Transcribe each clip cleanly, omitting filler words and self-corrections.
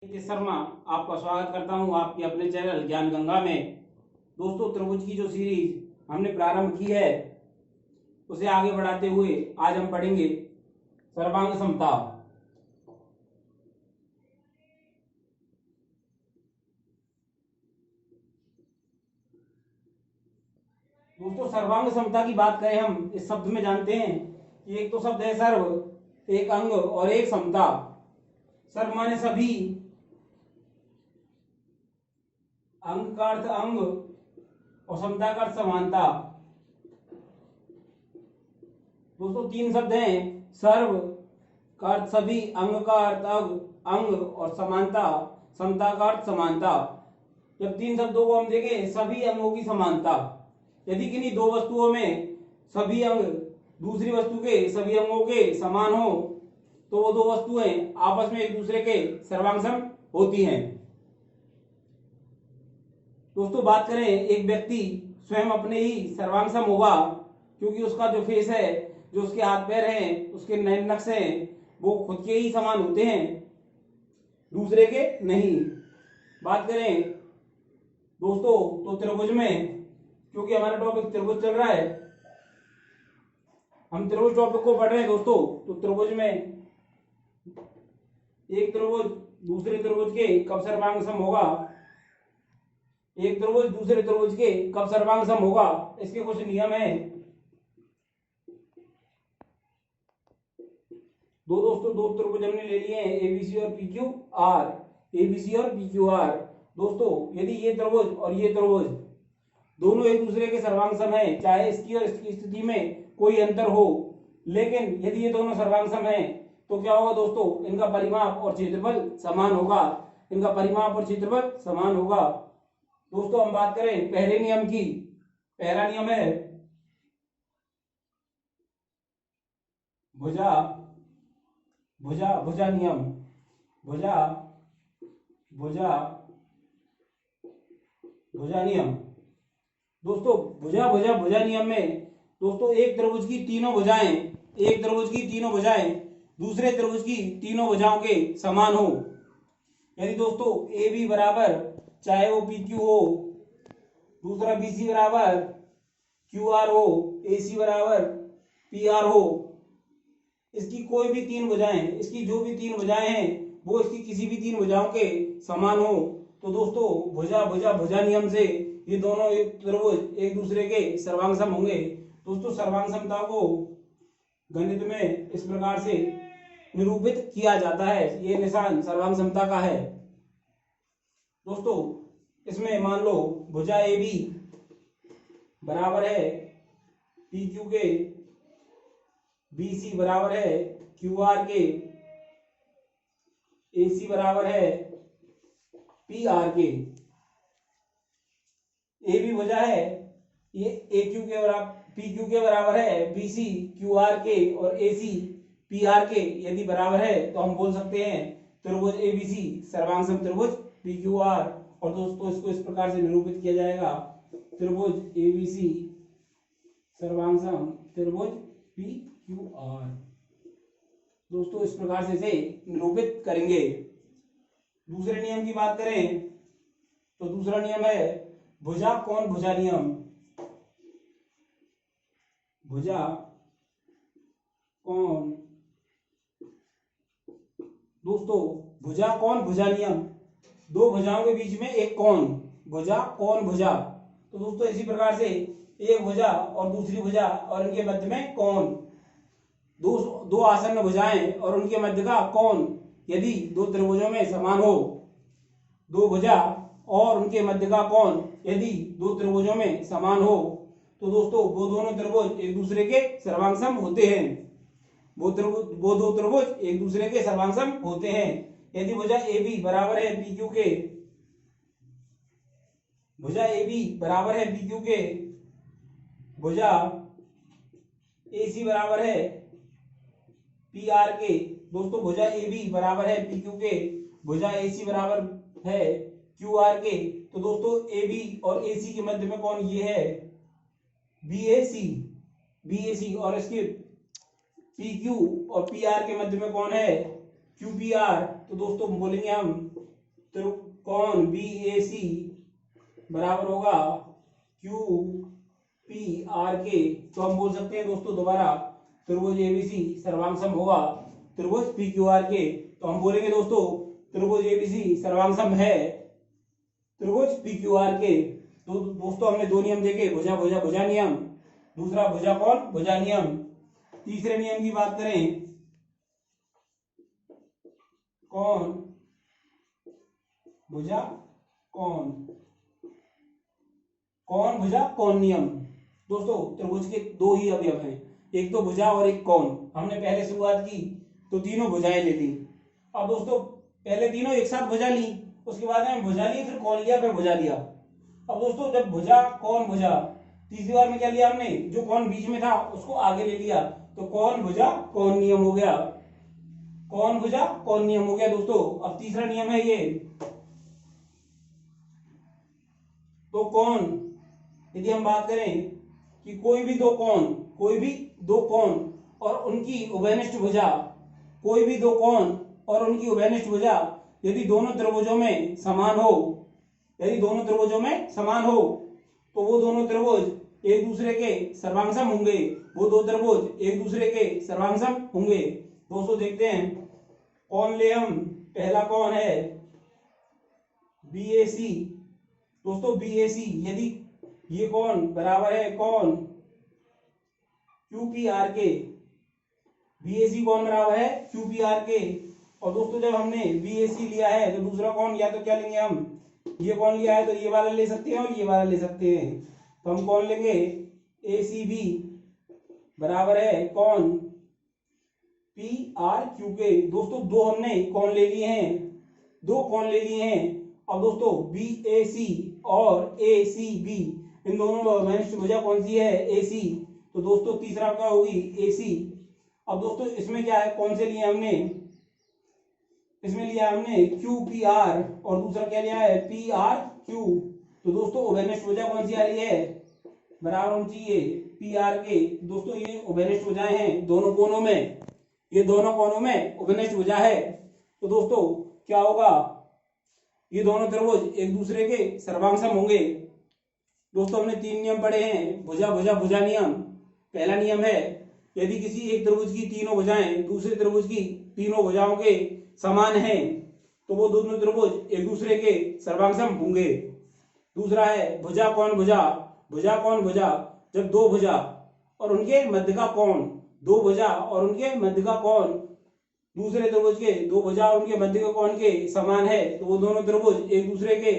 नितिश शर्मा आपका स्वागत करता हूं आपके अपने चैनल ज्ञान गंगा में। दोस्तों, त्रिभुज की जो सीरीज हमने प्रारंभ की है उसे आगे बढ़ाते हुए आज हम पढ़ेंगे सर्वांग समता। दोस्तों, सर्वांग समता की बात करें हम इस शब्द में जानते हैं कि एक तो शब्द है सर्व, एक अंग और एक समता। सर्व माने सभी, अंग का अर्थ अंग और समता का अर्थ समानता। दोस्तों, तीन शब्द हैं। सर्व का अर्थ सभी, अंग का अर्थ अंग और समानता, समता का अर्थ समानता। जब तीन शब्दों को हम देखें, सभी अंगों की समानता, यदि किन्हीं दो वस्तुओं में सभी अंग दूसरी वस्तु के सभी अंगों के समान हो तो वो दो वस्तुएं आपस में एक दूसरे के सर्वांगसम होती हैं। दोस्तों, बात करें, एक व्यक्ति स्वयं अपने ही सर्वांगसम होगा क्योंकि उसका जो फेस है, जो उसके हाथ पैर हैं, उसके नैन नक्श हैं, वो खुद के ही समान होते हैं, दूसरे के नहीं। बात करें दोस्तों तो त्रिभुज में, क्योंकि हमारा टॉपिक त्रिभुज चल रहा है, हम त्रिभुज टॉपिक को पढ़ रहे हैं दोस्तों, तो त्रिभुज में एक त्रिभुज दूसरे त्रिभुज के कब सर्वांग सम होगा, एक त्रिभुज दूसरे त्रिभुज के कब सर्वांग सम होगा, इसके कुछ नियम हैं। दो त्रिभुज हमने ले लिए हैं, एबीसी और पीक्यू आर, एबीसी और पीक्यू आर। दोस्तों, यदि ये त्रिभुज और ये त्रिभुज दोनों एक दूसरे के सर्वांग सम है, चाहे इसकी और इसकी स्थिति में कोई अंतर हो, लेकिन यदि ये दोनों सर्वांग सम है तो क्या होगा दोस्तों, इनका परिमाप और क्षेत्रफल समान होगा, इनका परिमाप और क्षेत्रफल समान होगा। दोस्तों, हम बात करें पहले नियम की, पहला नियम है भुजा भुजा भुजा नियम, भुजा भुजा भुजा नियम। दोस्तों, भुजा भुजा भुजा नियम में दोस्तों एक त्रिभुज की तीनों भुजाएं, एक त्रिभुज की तीनों भुजाएं दूसरे त्रिभुज की तीनों भुजाओं के समान हो। यदि दोस्तों ए बी बराबर, चाहे वो पी क्यू हो, दूसरा बी सी बराबर क्यू आर हो, ए सी बराबर पी आर हो, इसकी कोई भी तीन भुजाएं, इसकी जो भी तीन भुजाएं हैं वो इसकी किसी भी तीन भुजाओं के समान हो, तो दोस्तों भुजा भुजा भुजा नियम से ये दोनों त्रिभुज एक दूसरे के सर्वांग सम होंगे। दोस्तों, सर्वांग समता को गणित में इस प्रकार से निरूपित किया जाता है, ये निशान सर्वांग समता का है। दोस्तों, इसमें मान लो भुजा ए बी बराबर है पी क्यू के, बी सी बराबर है क्यू आर के, ए सी बराबर है पी आर के। ए बी भुजा है, ये ए क्यू के बराबर, पी क्यू के बराबर है बी सी क्यू आर के, और ए सी पी आर के यदि बराबर है तो हम बोल सकते हैं त्रिभुज एबीसी सर्वांग सम त्रिभुज पी क्यू आर। और दोस्तों, इसको इस प्रकार से निरूपित किया जाएगा, त्रिभुज एबीसी सर्वांग सम त्रिभुज पी क्यू आर। दोस्तों, इस प्रकार से इसे निरूपित करेंगे। दूसरे नियम की बात करें तो दूसरा नियम है भुजा कौन भुजा नियम, भुजा कौन। दोस्तों, भुजा कौन भुजा नियम, दो भुजाओं के बीच में एक कोण, भुजा कौन भुजा। तो दोस्तों, इसी प्रकार से एक भुजा और दूसरी भुजा और इनके मध्य में कोण, दो आसन्न भुजाएं और उनके मध्य का कोण यदि दो त्रिभुजों में समान हो, दो भुजा और उनके मध्य का कोण यदि दो त्रिभुजों में समान हो, तो दोस्तों वो दोनों त्रिभुज एक दूसरे के सर्वांग सम होते हैं, वो दो त्रिभुज एक दूसरे के सर्वांग सम होते हैं। यदि भुजा ए बी बराबर है पी क्यू के, भुजा ए बी बराबर है पी क्यू के, भुजा ए सी बराबर है पी आर के। दोस्तों, भुजा ए बी बराबर है पी क्यू के, भुजा ए सी बराबर है क्यू आर के, तो दोस्तों ए बी और ए सी के मध्य में कौन ये है बी ए सी, बी ए सी, और इसके पी क्यू और पी आर के मध्य में कौन है क्यू पी आर। तो दोस्तों बोलेंगे हम कौन बी ए सी बराबर होगा क्यू पी आर के, तो हम बोल सकते हैं दोस्तों दोबारा त्रिभुज एबीसी सर्वांग सम होगा त्रिभुज पी क्यू आर के। तो हम बोलेंगे दोस्तों त्रिभुज एबीसी सर्वांग सम है त्रिभुज पी क्यू आर के। तो दोस्तों हमने दो नियम देखे, भुजा भुजा भुजा नियम, दूसरा भुजा कौन भुजा नियम। तीसरे नियम की बात करें, कौन भुजा कौन, कौन भुजा कौन नियम। दोस्तों त्रिभुज के दो ही अवयव हैं, एक तो भुजा और एक कौन। हमने पहले शुरुआत की तो तीनों भुजाएं ले ली। अब दोस्तों पहले तीनों एक साथ भुजा ली, उसके बाद में भुजा ली, फिर कौन लिया, फिर भुजा लिया। अब दोस्तों जब भुजा कौन भुजा, तीसरी बार में क्या लिया हमने, जो कौन बीच में था उसको आगे ले लिया, तो कौन भुजा कौन नियम हो गया, कौन भुजा कौन नियम हो गया दोस्तों। अब तीसरा नियम है ये, तो कौन, यदि हम बात करें कि कोई भी दो कौन और उनकी उभयनिष्ठ भुजा, कोई भी दो कौन और उनकी उभयनिष्ठ भुजा यदि दोनों त्रिभुजों में समान हो, यदि दोनों त्रिभुजों में समान हो, तो वो दोनों त्रिभुज एक दूसरे के सर्वांगसम होंगे, वो दो त्रिभुज एक दूसरे के सर्वांगसम होंगे। दोस्तों देखते हैं कौन ले हम, पहला कौन है बी ए सी। दोस्तों बी ए सी, यदि ये कौन बराबर है कौन क्यू पी आर के, बी ए सी कौन बराबर है क्यू पी आर के। और दोस्तों जब हमने बी ए सी लिया है तो दूसरा कौन, या तो क्या लेंगे हम, ये कौन लिया है तो ये वाला ले सकते हैं और ये वाला ले सकते हैं, तो हम कौन लेंगे ए सी बी बराबर है कौन पी आर क्यू के। दोस्तों दो हमने कौन ले लिए हैं, दो कौन ले लिए हैं। अब दोस्तों बी ए सी और ए सी बी, इन दोनों में उभयनिष्ठ भुजा कौन सी है ए सी, तो दोस्तों तीसरा क्या होगी ए सी। अब दोस्तों इसमें क्या है, कौन से लिए हमने, इसमें लिया हमने क्यू पी आर और दूसरा क्या लिया है पी आर क्यू। तो दोस्तों उभयनिष्ठ भुजा कौन सी आ रही है, बराबर होनी चाहिए पी आर के। दोस्तों ये उभयनिष्ठ भुजाएं हैं दोनों कोनों में, ये दोनों कोनों में उभयनिष्ठ भुजा है। तो दोस्तों क्या होगा, ये दोनों त्रिभुज एक दूसरे के सर्वांगसम होंगे। दोस्तों हमने तीन नियम पढ़े हैं, भुजा भुजा भुजा नियम। पहला नियम है यदि किसी एक त्रिभुज की तीनों भुजाएं दूसरे त्रिभुज की तीनों भुजाओं के समान हैं तो वो दोनों त्रिभुज एक दूसरे के सर्वांगसम होंगे। दूसरा है भुजा कौन भुजा, भुजा कौन भुजा, जब दो भुजा और उनके मध्य का कोण, दो भुजा और उनके मध्य का कोण दूसरे त्रिभुज के दो भुजा और उनके मध्य के कोण के समान है तो वो दोनों त्रिभुज एक दूसरे के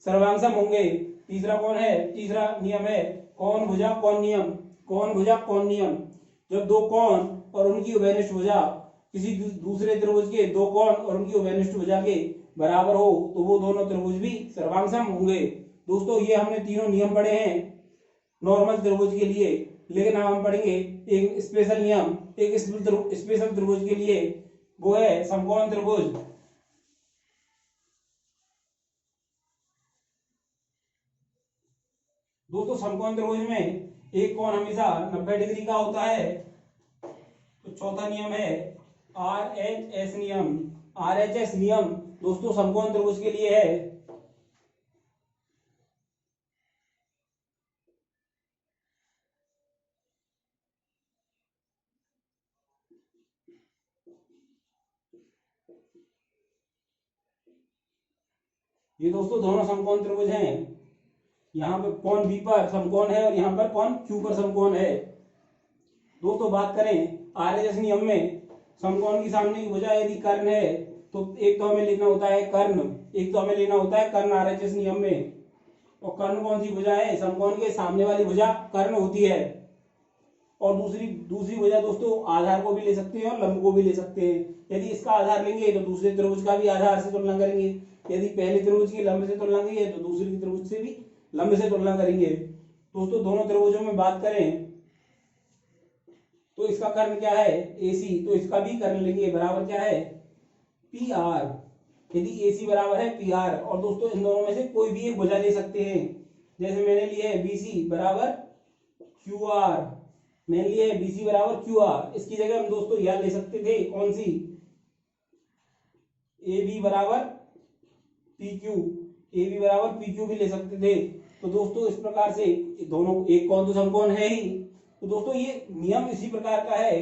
सर्वांगसम होंगे। तीसरा कौन है, तीसरा नियम है कौन भुजा कौन नियम, कौन भुजा कौन नियम। जब दो कोण और उनकी उभयनिष्ठ भुजा किसी दूसरे त्रिभुज के दो कोण और उनकी उभयनिष्ठ भुजा के बराबर हो तो वो दोनों त्रिभुज भी सर्वांगसम होंगे। दोस्तों ये हमने तीनों नियम पढ़े हैं नॉर्मल त्रिभुज के लिए, लेकिन अब हम पढ़ेंगे एक स्पेशल नियम एक स्पेशल त्रिभुज के लिए, वो है समकोण त्रिभुज। दोस्तों समकोण त्रिभुज में एक कोण हमेशा 90 डिग्री का होता है। तो चौथा नियम है आर एच एस नियम। आर एच एस नियम दोस्तों समकोण त्रिभुज के लिए है। ये दोस्तों दोनों समकोण त्रिभुज हैं, यहाँ पे कोण बी पर समकोण है और यहाँ पर कोण क्यू पर समकोण है। दोस्तों बात करें आरएचएस नियम में समकोण की सामने की भुजा यदि कर्ण है तो एक तो हमें लिखना होता है कर्ण, एक तो हमें लेना होता है कर्ण आरएचएस नियम में। और कर्ण कौन सी भुजा है, समकोण के सामने वाली भुजा कर्ण होती है। और दूसरी भुजा दोस्तों आधार को भी ले सकते हैं और लंब को भी ले सकते हैं। यदि इसका आधार लेंगे तो दूसरे त्रिभुज का भी आधार से तुलना करेंगे, यदि पहले त्रिभुज की लंब से तुलना करेंगे तो दूसरे त्रिभुज से भी लंब से तुलना करेंगे। दोस्तों दोनों त्रिभुजों में बात करें तो इसका कर्ण क्या है AC, तो इसका भी कर्ण लेंगे बराबर क्या है PR। यदि AC बराबर है PR और दोस्तों इन दोनों में से कोई भी एक भुजा ले सकते हैं। जैसे मैंने लिया है BC बराबर QR, मैंने लिया है BC बराबर QR, इसकी जगह हम दोस्तों यह ले सकते थे कौन सी AB बराबर पी क्यू, ए बी बराबर पी क्यू भी ले सकते थे। तो दोस्तों इस प्रकार से दोनों एक कौन तो समकोण है ही। तो दोस्तों ये नियम इसी प्रकार का है,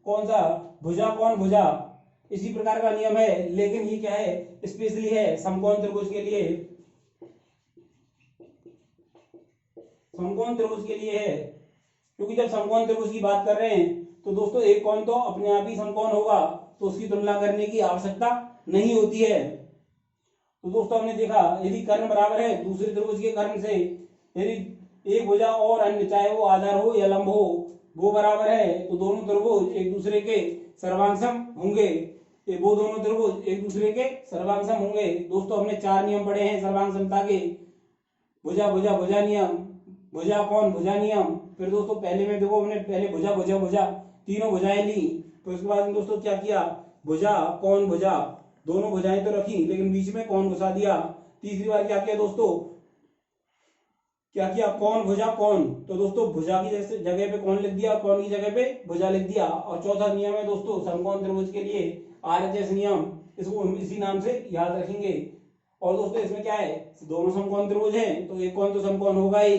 कौन सा, भुजा कौन भुजा, इसी प्रकार का नियम है, लेकिन ये क्या है, स्पेशली है समकोण त्रिभुज के लिए, समकोण त्रिभुज के लिए है। क्योंकि जब समकोण त्रिभुज की बात कर रहे हैं तो दोस्तों एक कोण तो अपने आप ही समकोण होगा, तो उसकी तुलना करने की आवश्यकता नहीं होती है। तो दोस्तों हमने देखा यदि कर्ण बराबर है दूसरे त्रिभुज के कर्ण से, यदि एक भुजा और अन्य चाहे वो आधार हो या लंब हो वो बराबर है, तो दोनों त्रिभुज एक दूसरे के सर्वांगसम होंगे, वो दोनों त्रिभुज एक दूसरे के सर्वांगसम होंगे। दोस्तों हमने 4 नियम पढ़े हैं सर्वांग समता के, भुजा भुजा भुजा नियम, भुजा कौन भुजा नियम। फिर दोस्तों पहले में देखो हमने पहले भुजा भुजा भुजा तीनों भुजाएं ली, तो उसके बाद दोस्तों क्या किया, भुजा कौन भुजा, दोनों भुजाएं तो रखी लेकिन बीच में कौन घुसा दिया। तीसरी बार क्या किया दोस्तों, क्या किया, कौन भुजा कौन, तो दोस्तों भुजा की जगह पे कौन लिख दिया, कौन की जगह पे भुजा लिख दिया। और चौथा नियम है दोस्तों समकोण त्रिभुज के लिए आरएचएस नियम, इसको हम इसी नाम से याद रखेंगे। और दोस्तों इसमें क्या है, दोनों समकोण त्रिभुज हैं तो एक कौन तो समकोण होगा ही,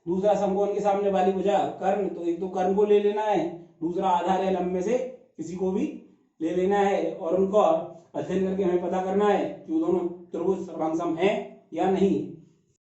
दूसरा समकोण के सामने वाली भुजा कर्ण, तो एक तो कर्ण को ले लेना है, दूसरा आधार है लंब में से किसी को भी ले लेना है, और उनको अध्ययन करके हमें पता करना है कि वो दोनों त्रिभुज सर्वांगसम है या नहीं।